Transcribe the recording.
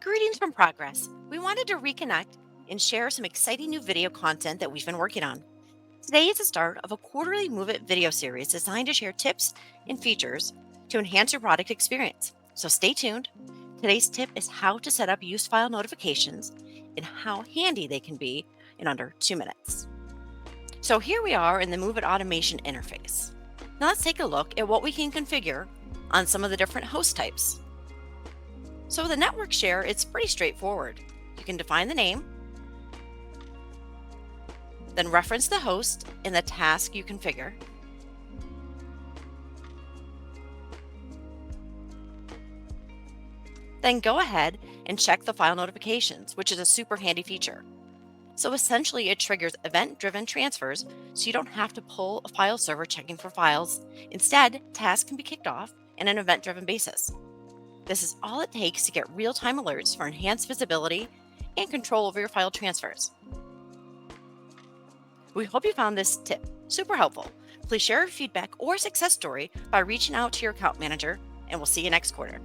Greetings from Progress. We wanted to reconnect and share some exciting new video content that we've been working on. Today is the start of a quarterly Move It video series designed to share tips and features to enhance your product experience. So stay tuned. Today's tip is how to set up use file notifications and how handy they can be in under 2 minutes. So here we are in the Move It automation interface. Now let's take a look at what we can configure on some of the different host types. So with a network share, it's pretty straightforward. You can define the name, then reference the host in the task you configure. Then go ahead and check the file notifications, which is a super handy feature. So essentially, it triggers event-driven transfers so you don't have to pull a file server checking for files. Instead, tasks can be kicked off in an event-driven basis. This is all it takes to get real-time alerts for enhanced visibility and control over your file transfers. We hope you found this tip super helpful. Please share your feedback or success story by reaching out to your account manager, and we'll see you next quarter.